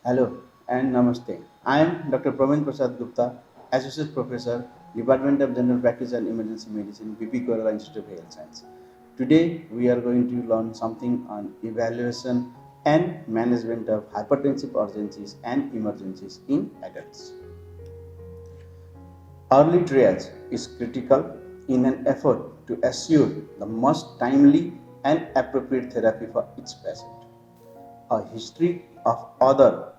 Hello and Namaste. I am Dr. Praveen Prasad Gupta, Associate Professor, Department of General Practice and Emergency Medicine, BP Koirala Institute of Health Science. Today we are going to learn something on evaluation and management of hypertensive urgencies and emergencies in adults. Early triage is critical in an effort to assure the most timely and appropriate therapy for each patient. A history of other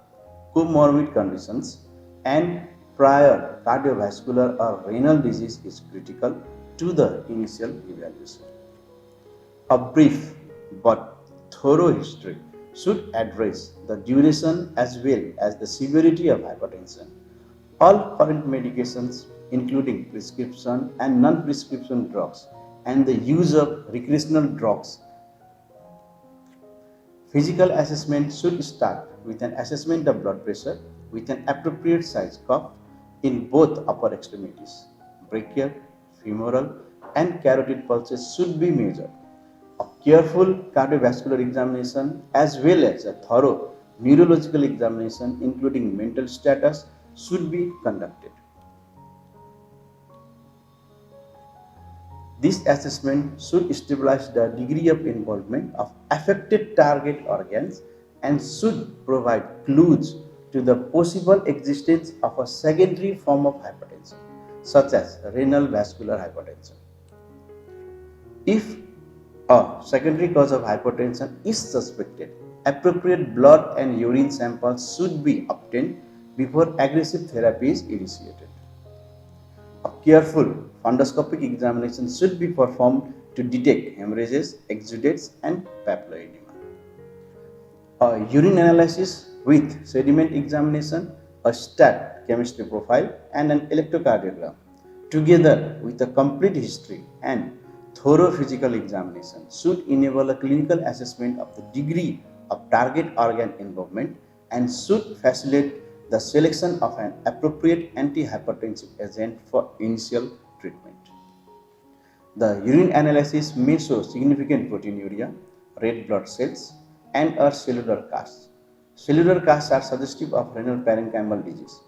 comorbid conditions and prior cardiovascular or renal disease is critical to the initial evaluation. A brief but thorough history should address the duration as well as the severity of hypertension. All current medications, including prescription and non prescription drugs, and the use of recreational drugs. Physical assessment should start with an assessment of blood pressure with an appropriate size cuff in both upper extremities. Brachial, femoral, and carotid pulses should be measured. A careful cardiovascular examination as well as a thorough neurological examination including mental status should be conducted. This assessment should establish the degree of involvement of affected target organs and should provide clues to the possible existence of a secondary form of hypertension, such as renal vascular hypertension. If a secondary cause of hypertension is suspected, appropriate blood and urine samples should be obtained before aggressive therapy is initiated. A careful fundoscopic examination should be performed to detect hemorrhages, exudates, and papilloedema. A urine analysis with sediment examination, a stat chemistry profile, and an electrocardiogram, together with a complete history and thorough physical examination, should enable a clinical assessment of the degree of target organ involvement and should facilitate the selection of an appropriate antihypertensive agent for initial treatment. The urine analysis may show significant proteinuria, red blood cells, and or cellular casts. Cellular casts are suggestive of renal parenchymal disease.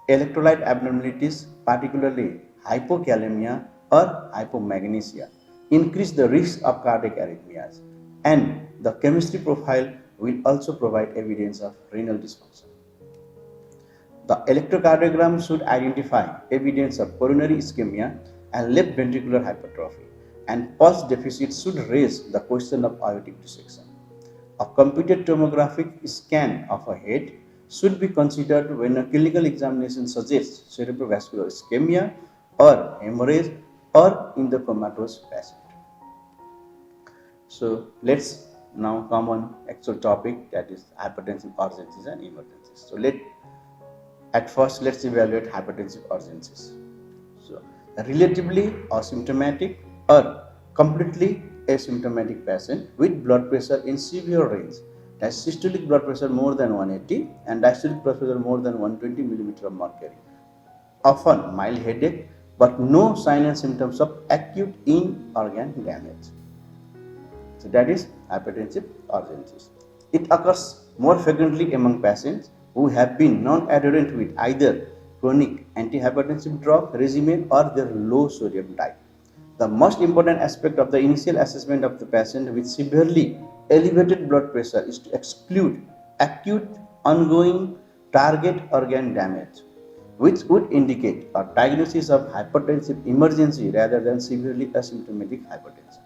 Electrolyte abnormalities, particularly hypokalemia or hypomagnesia, increase the risk of cardiac arrhythmias, and the chemistry profile will also provide evidence of renal dysfunction. The electrocardiogram should identify evidence of coronary ischemia and left ventricular hypertrophy, and pulse deficit should raise the question of aortic dissection. A computed tomographic scan of a head should be considered when a clinical examination suggests cerebrovascular ischemia or hemorrhage or in the comatose patient. So let's now come on actual topic, that is hypertensive urgencies and emergencies. So at first let's evaluate hypertensive urgencies. So a relatively asymptomatic or completely asymptomatic patient with blood pressure in severe range, that is systolic blood pressure more than 180 and diastolic blood pressure more than 120 millimeter of mercury, often mild headache but no sign and symptoms of acute in-organ damage. So that is hypertensive urgencies. It occurs more frequently among patients who have been non-adherent with either chronic antihypertensive drug regimen or their low sodium diet. The most important aspect of the initial assessment of the patient with severely elevated blood pressure is to exclude acute ongoing target organ damage, which would indicate a diagnosis of hypertensive emergency rather than severely asymptomatic hypertension.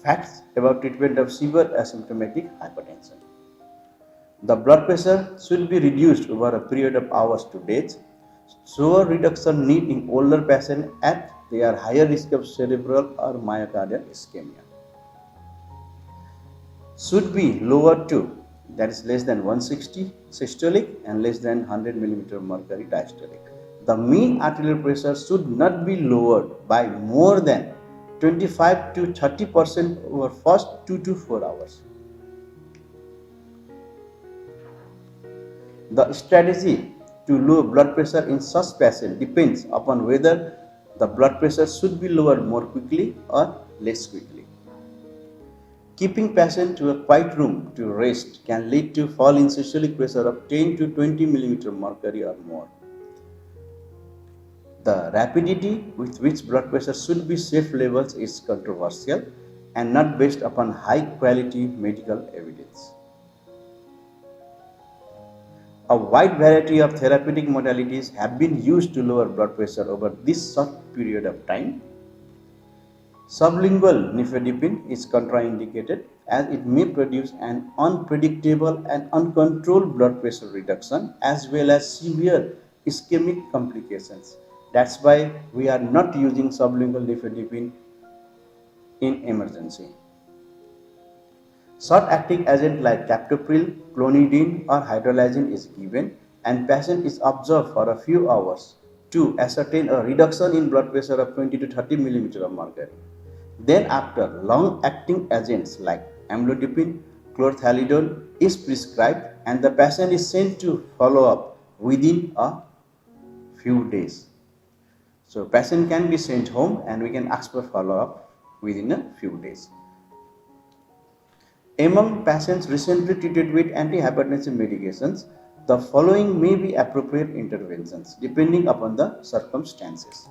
Facts about treatment of severe asymptomatic hypertension. The blood pressure should be reduced over a period of hours to days. Slower reduction need in older patients at they are higher risk of cerebral or myocardial ischemia. Should be lower to, that is less than 160 systolic and less than 100 millimeter mercury diastolic. The mean arterial pressure should not be lowered by more than 25 to 30% over first 2 to 4 hours. The strategy to lower blood pressure in such patients depends upon whether the blood pressure should be lowered more quickly or less quickly. Keeping patient to a quiet room to rest can lead to fall in systolic pressure of 10 to 20 millimeter mercury or more. The rapidity with which blood pressure should be safe levels is controversial and not based upon high quality medical evidence. A wide variety of therapeutic modalities have been used to lower blood pressure over this short period of time. Sublingual nifedipine is contraindicated as it may produce an unpredictable and uncontrolled blood pressure reduction as well as severe ischemic complications. That's why we are not using sublingual nifedipine in emergency. Short-acting agent like captopril, clonidine or hydralazine is given and patient is observed for a few hours to ascertain a reduction in blood pressure of 20 to 30 millimeter of mercury. Then after long-acting agents like amlodipine, chlorthalidone is prescribed and the patient is sent to follow up within a few days. So patient can be sent home and we can ask for follow-up within a few days. Among patients recently treated with antihypertensive medications, the following may be appropriate interventions depending upon the circumstances.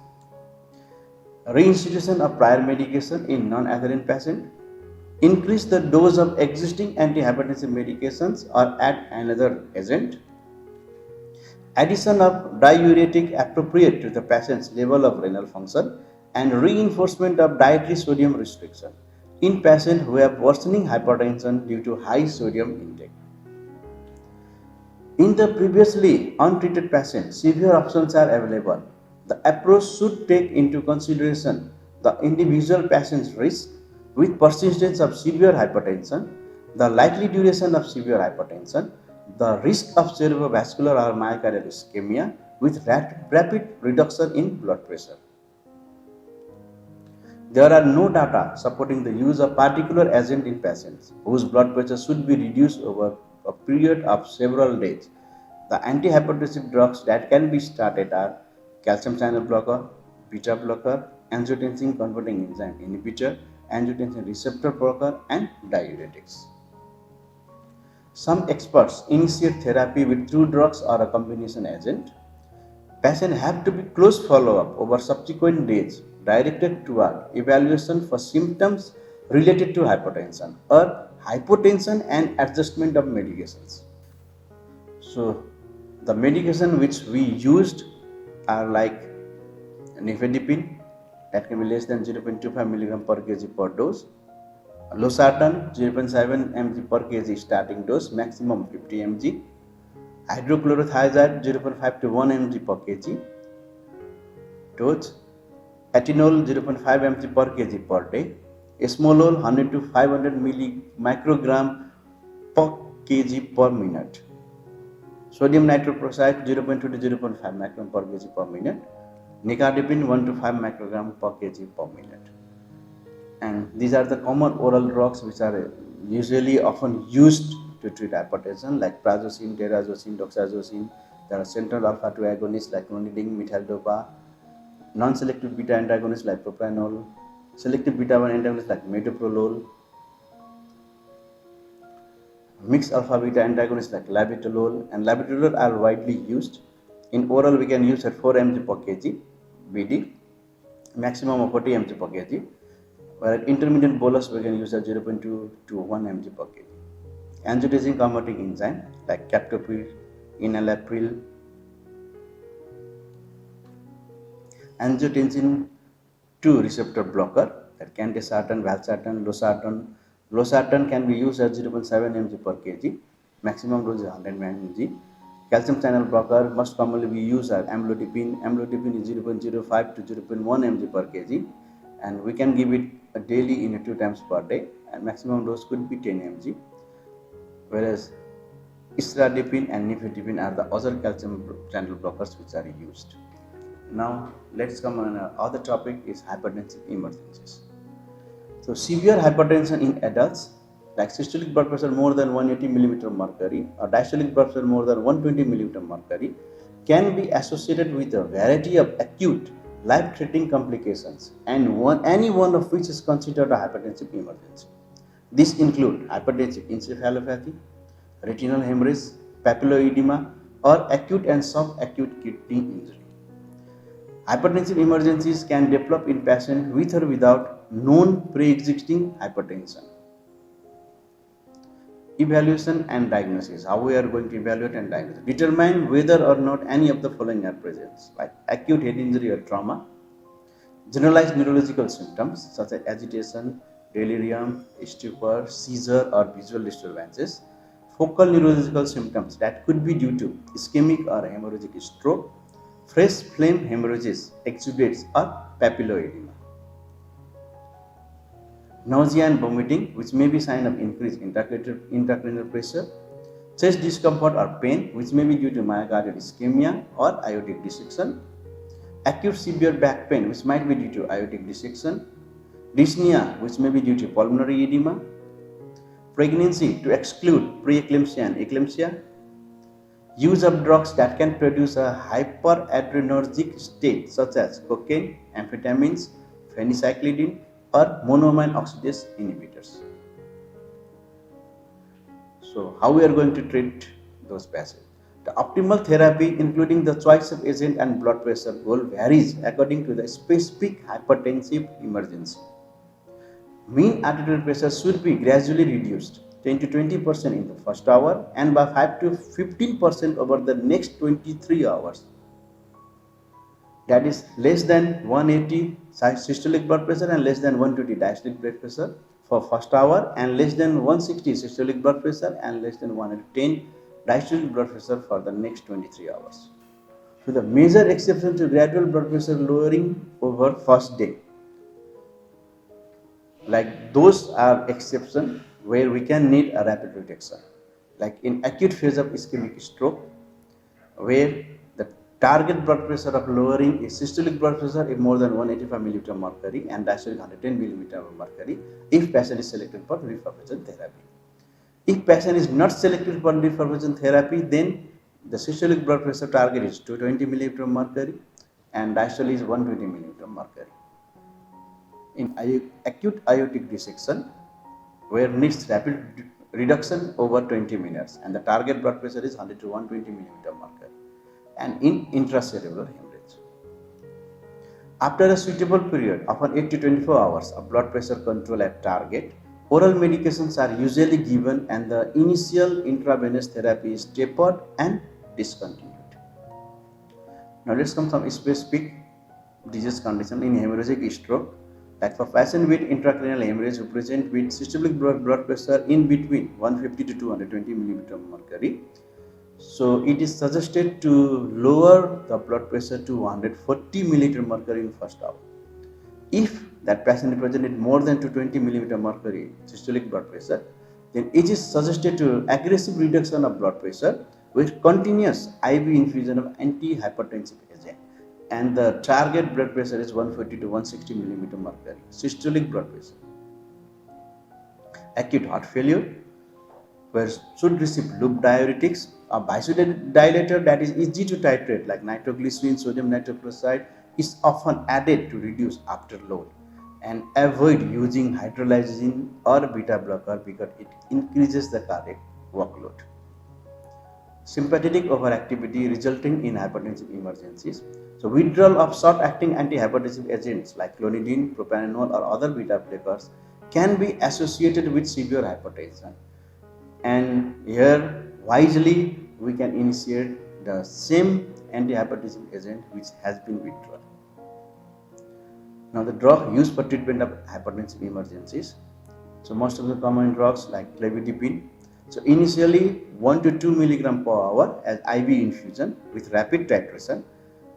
Reinstitution of prior medication in non-adherent patient, increase the dose of existing antihypertensive medications or add another agent, addition of diuretic appropriate to the patient's level of renal function, and reinforcement of dietary sodium restriction in patients who have worsening hypertension due to high sodium intake. In the previously untreated patients, severe options are available. The approach should take into consideration the individual patient's risk with persistence of severe hypertension, the likely duration of severe hypertension, the risk of cerebrovascular or myocardial ischemia with rapid reduction in blood pressure. There are no data supporting the use of particular agent in patients whose blood pressure should be reduced over a period of several days. The antihypertensive drugs that can be started are calcium channel blocker, beta blocker, angiotensin converting enzyme inhibitor, angiotensin receptor blocker, and diuretics. Some experts initiate therapy with two drugs or a combination agent. Patients have to be close follow-up over subsequent days directed toward evaluation for symptoms related to hypertension or hypotension and adjustment of medications. So the medication which we used are like nifedipine that can be less than 0.25 mg per kg per dose, losartan 0.7 mg per kg starting dose, maximum 50 mg, hydrochlorothiazide 0.5 to 1 mg per kg dose, ethanol 0.5 mg per kg per day, esmolol 100 to 500 microgram per kg per minute, sodium nitroprusside 0.2 to 0.5 microgram per kg per minute, nicardipine 1 to 5 microgram per kg per minute. And these are the common oral drugs which are usually often used to treat hypertension like prazosin, derazosin, doxazosin. There are central alpha-2 agonists like clonidine, methyl-dopa, non-selective beta antagonists like propranolol, selective beta-1 antagonists like metoprolol, mixed alpha-beta antagonists like labetalol, and labetalol are widely used. In oral, we can use at 4 mg per kg BD, maximum of 40 mg per kg, where at intermittent bolus we can use at 0.2 to 1 mg per kg. Angiotensin converting enzyme like captopril, enalapril, angiotensin 2 receptor blocker that candesartan, valsartan, losartan. Losartan can be used as 0.7 mg per kg, maximum dose is 100 mg. Calcium channel blocker most commonly we use as amlodipine. Amlodipine is 0.05 to 0.1 mg per kg, and we can give it daily in 2 times per day, and maximum dose could be 10 mg. Whereas isradipine and nifedipine are the other calcium channel blockers which are used. Now let's come on other topic is hypertensive emergencies. So severe hypertension in adults like systolic blood pressure more than 180 millimeter mercury or diastolic blood pressure more than 120 millimeter mercury can be associated with a variety of acute life-threatening complications, and any one of which is considered a hypertensive emergency. These include hypertensive encephalopathy, retinal hemorrhage, papilloedema, or acute and subacute kidney injury. Hypertensive emergencies can develop in patients with or without known pre-existing hypertension. Evaluation and diagnosis. How we are going to evaluate and diagnose. Determine whether or not any of the following are present, like acute head injury or trauma, generalized neurological symptoms such as agitation, delirium, stupor, seizure or visual disturbances, focal neurological symptoms that could be due to ischemic or hemorrhagic stroke, fresh flame hemorrhages, exudates or papilloedema. Nausea and vomiting, which may be sign of increased intracranial pressure, chest discomfort or pain, which may be due to myocardial ischemia or aortic dissection, acute severe back pain, which might be due to aortic dissection, dyspnea, which may be due to pulmonary edema, pregnancy to exclude preeclampsia and eclampsia, use of drugs that can produce a hyperadrenergic state such as cocaine, amphetamines, phencyclidine, or monoamine oxidase inhibitors. So, how we are going to treat those patients? The optimal therapy, including the choice of agent and blood pressure goal, varies according to the specific hypertensive emergency. Mean arterial pressure should be gradually reduced 10 to 20% in the first hour and by 5 to 15% over the next 23 hours. That is less than 180 systolic blood pressure and less than 120 diastolic blood pressure for first hour and less than 160 systolic blood pressure and less than 110 diastolic blood pressure for the next 23 hours. So the major exception to gradual blood pressure lowering over first day, like those are exceptions where we can need a rapid reduction, like in acute phase of ischemic stroke, where the target blood pressure of lowering is systolic blood pressure is more than 185 mm mercury and diastolic 110 mm mercury if patient is selected for refurbishment therapy. If patient is not selected for refurbishment therapy, then the systolic blood pressure target is 220 mm mercury and diastolic is 120 mm mercury. In acute aortic dissection, where needs rapid reduction over 20 minutes and the target blood pressure is 100 to 120 mm mercury, and in intracerebral hemorrhage. After a suitable period of 8 to 24 hours of blood pressure control at target, oral medications are usually given and the initial intravenous therapy is tapered and discontinued. Now let's come some specific disease condition in hemorrhagic stroke. Like for patient with intracranial hemorrhage who present with systolic blood pressure in between 150 to 220 mm mercury, so it is suggested to lower the blood pressure to 140 mm mercury in first hour. If that patient presented more than 220 mm mercury systolic blood pressure, then it is suggested to aggressive reduction of blood pressure with continuous IV infusion of antihypertensive agent, and the target blood pressure is 140 to 160 mm mercury systolic blood pressure. Acute heart failure, where should receive loop diuretics, a vasodilator that is easy to titrate like nitroglycerin, sodium nitroprusside is often added to reduce afterload, and avoid using hydralazine or beta blocker because it increases the cardiac workload. Sympathetic overactivity resulting in hypertensive emergencies. So withdrawal of short-acting antihypertensive agents like clonidine, propranolol or other beta blockers can be associated with severe hypertension. And here wisely we can initiate the same antihypertensive agent which has been withdrawn. Now the drug used for treatment of hypertensive emergencies. So most of the common drugs like clonidine. So initially 1 to 2 mg per hour as IV infusion with rapid titration.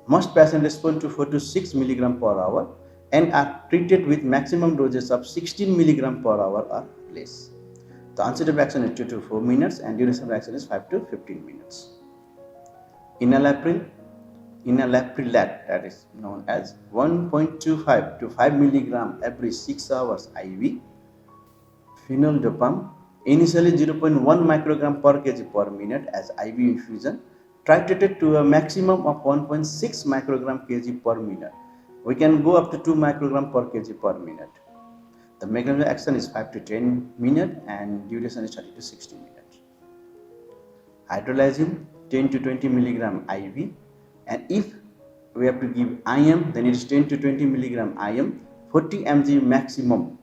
Most patients respond to 4 to 6 mg per hour and are treated with maximum doses of 16 mg per hour or less. The onset of action is 2 to 4 minutes and duration of action is 5 to 15 minutes. Enalapril, enalaprilat, that is known as 1.25 to 5 mg every 6 hours IV. Phenoldopam, initially 0.1 microgram per kg per minute as IV infusion, titrated to a maximum of 1.6 microgram kg per minute. We can go up to 2 microgram per kg per minute. The mechanism of action is 5 to 10 minutes and duration is 30 to 60 minutes. Hydralazine 10 to 20 milligram IV, and if we have to give IM, then it is 10 to 20 milligram IM, 40 mg maximum.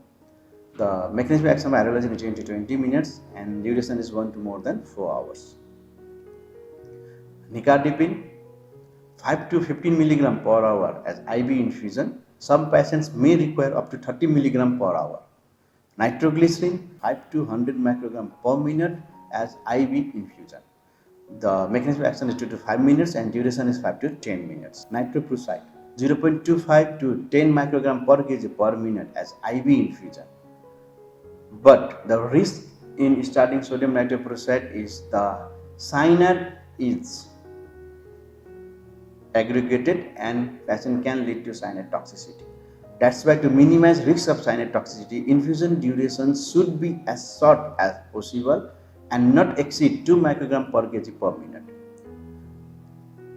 The mechanism of action of hydralazine is 10 to 20 minutes and duration is 1 to more than 4 hours. Nicardipine 5 to 15 milligram per hour as IV infusion. Some patients may require up to 30 milligram per hour. Nitroglycerin 5 to 100 microgram per minute as IV infusion. The mechanism of action is 2 to 5 minutes and duration is 5 to 10 minutes. Nitroprusside 0.25 to 10 microgram per kg per minute as IV infusion. But the risk in starting sodium nitroprusside is the cyanide is aggregated and patient can lead to cyanide toxicity. That's why to minimize risk of cyanide toxicity, infusion duration should be as short as possible and not exceed 2 microgram per kg per minute.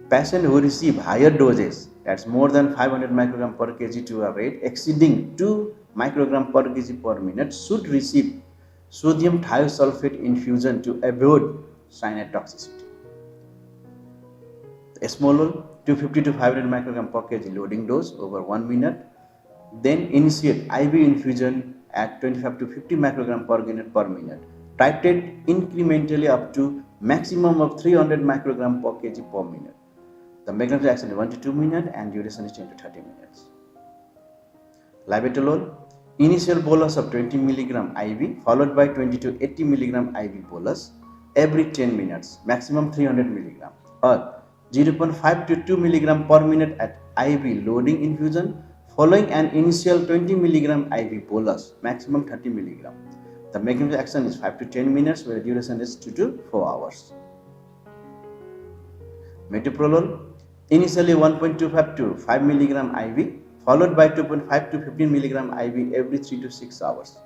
Patients who receive higher doses, that's more than 500 microgram per kg to a rate exceeding 2 microgram per kg per minute, should receive sodium thiosulfate infusion to avoid cyanide toxicity. Esmolol 250 to 500 microgram per kg loading dose over 1 minute. Then initiate IV infusion at 25 to 50 microgram per unit per minute. Titrate incrementally up to maximum of 300 microgram per kg per minute. The mechanism of action is 1 to 2 minutes and duration is 10 to 30 minutes. Labetalol, initial bolus of 20 milligram IV followed by 20 to 80 milligram IV bolus every 10 minutes, maximum 300 milligram, or 0.5 to 2 milligram per minute at IV loading infusion following an initial 20 milligram IV bolus, maximum 30 milligram. The mechanism of action is 5 to 10 minutes where the duration is 2 to 4 hours. Metoprolol, initially 1.25 to 5 milligram IV followed by 2.5 to 15 milligram IV every 3 to 6 hours.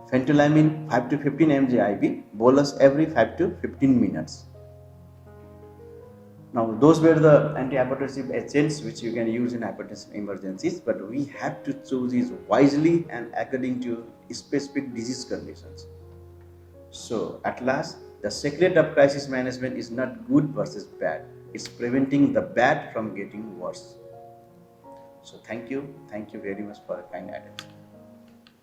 Phentolamine 5 to 15 mg IV bolus every 5 to 15 minutes. Now, those were the antihypertensive agents which you can use in hypertensive emergencies, but we have to choose these wisely and according to specific disease conditions. So, at last, the secret of crisis management is not good versus bad. It's preventing the bad from getting worse. So, thank you very much for your kind attention.